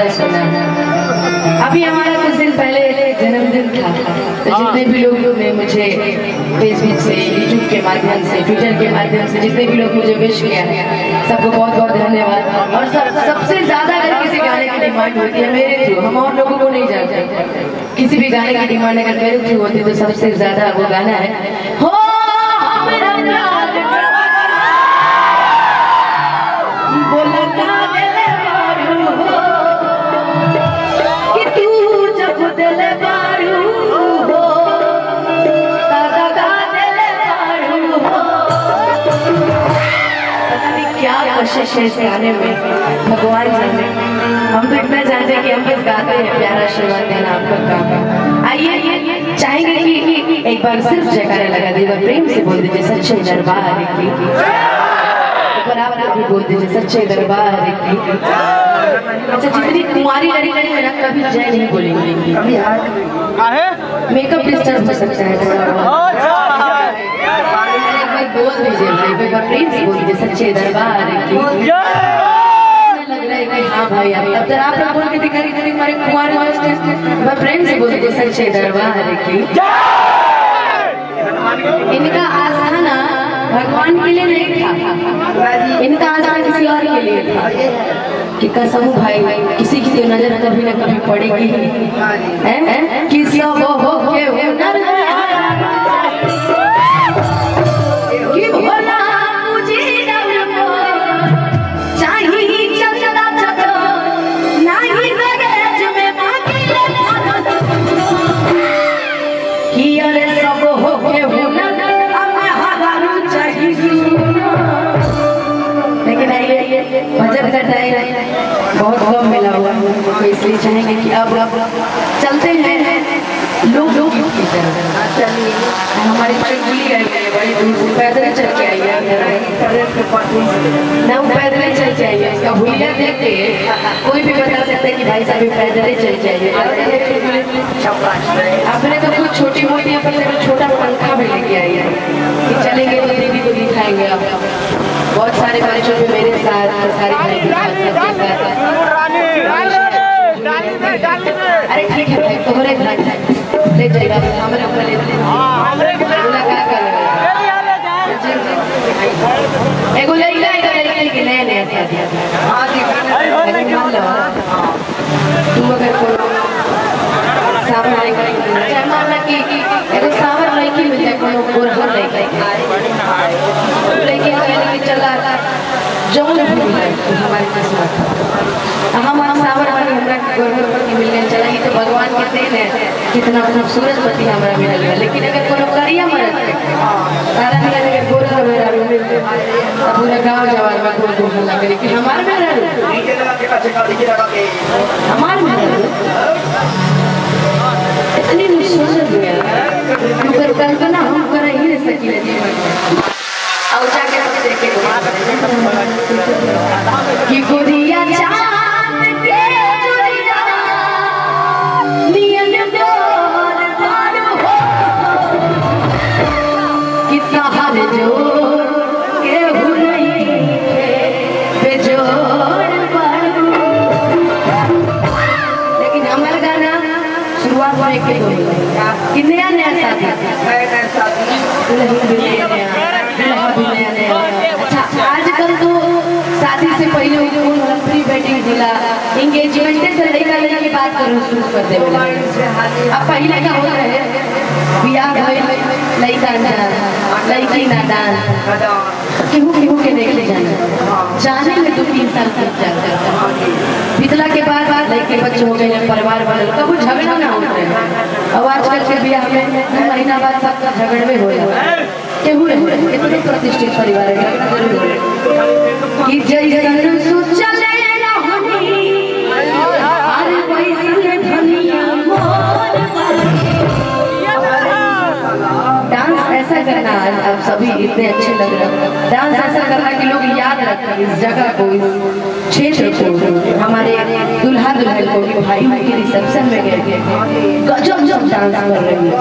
गाता सुना। अभी हमारा कुछ दिन पहले जन्मदिन था, तो जितने भी लोग ने मुझे फेसबुक से, यूट्यूब के माध्यम से, ट्विटर के माध्यम से जितने भी लोग मुझे विश किया है, सबको बहुत बहुत धन्यवाद। और सबसे ज्यादा अगर किसी गाने की डिमांड होती है मेरे थ्रू, हम और लोगों को नहीं जानते, किसी भी गाने की डिमांड अगर मेरे थ्रू होती तो सबसे ज्यादा वो गाना है हो कोशिश है इस गाने में, भगवान जाने। हम तो इतना जानते हैं कि हम बस गाते हैं, प्यारा आशीर्वाद देना आपका काम। आइए चाहेंगे कि एक बार सिर्फ जयकारा लगा दीजिए, प्रेम से बोल दीजिए सच्चे दरबार की। एक बार आप भी बोल दीजिए सच्चे दरबार की। अच्छा, जितनी कुंवारी लड़की है ना कभी जय नहीं बोलेंगे, मेकअप डिस्टर्ब हो सकता है थोड़ा। बोल दीजिए भाई, एक बार प्रेम से बोल दीजिए सच्चे दरबार की। लग रहा है कि हाँ भाई, अब तक आप लोग बोल के दिखा रही थी हमारे कुंवारे वाले, प्रेम से बोल दीजिए सच्चे दरबार की। इनका आस्थाना भगवान के लिए नहीं था, इनका आस्थाना किसी और के लिए था कि कसम भाई किसी की नजर कभी न कभी पड़ेगी कि सब हो के भजन का टाइम बहुत कम मिला हुआ तो इसलिए चाहेंगे कि अब चलते हैं लोग की तरफ। चलिए, हमारी चुटकुली आई है बड़ी दूर से, पैदल चल के आई है ना, वो पैदल चल के आई है। उसका भूलिया देख के कोई भी बता सकता है कि भाई साहब पैदल चल के आई है। आपने तो कुछ छोटी मोटी अपने छोटा पंखा भी लेके आई है कि चलेंगे तो दीदी को दिखाएंगे। आप बहुत सारे बच्चों में मेरे साथ, सारे भाई सबके साथ। अरे ठीक है भाई, तुम्हारे ले जाएगा हमारे ऊपर ले एगो लड़का के नया नया तुम अगर सावर लड़की एगो सावर लड़की मिल जाए, कोनो गोरहर लड़की चला जौन हमारी किस्मत। हम सावर वाली हमरा गोरहर पति मिलने चलेंगे तो भगवान के देन है, कितना खूबसूरत पति हमारा मिल गया। लेकिन अगर कोनो करिया मरद सारा मिला अगर गोरहर मेरा मिल तो पूरा गाँव जवान में कोई गोरहर लगे, लेकिन हमारे में हमारे में इतनी सुंदर है कल्पना हम कर ही नहीं सकी जीवन और जाके देखे कि गोरिया चांद के चुरिया नियन डोर पार हो, कितना हर जोर के हुनई बेजोड़ पार। लेकिन हमारा गाना शुरुआत में कि नया नया साथी आजकल तो शादी से पहले प्री वेडिंग दिला एंगेजमेंट से लड़का लड़की की बात करो शुरू कर दे। अब पहले का होता है बियाह लड़का लड़की नादान केहू के देखे जाने में 2-3 साल तक जाता है। बीतला के बाद लड़के बच्चे हो गए, परिवार बनल, कभी झगड़ा ना होता है। अब आजकल के बियाह में 2 महीना बाद सब झगड़े हो जाए। केहू इतने प्रतिष्ठित परिवार है कि जैसन सोचले डांस ऐसा करना, अब सभी इतने अच्छे लग रहे हैं। डांस ऐसा करना कि लोग याद रखें इस जगह को, इस क्षेत्र को, हमारे दुल्हा दुल्हन को कि भाई की रिसेप्शन में गए गजब डांस कर रहे हैं।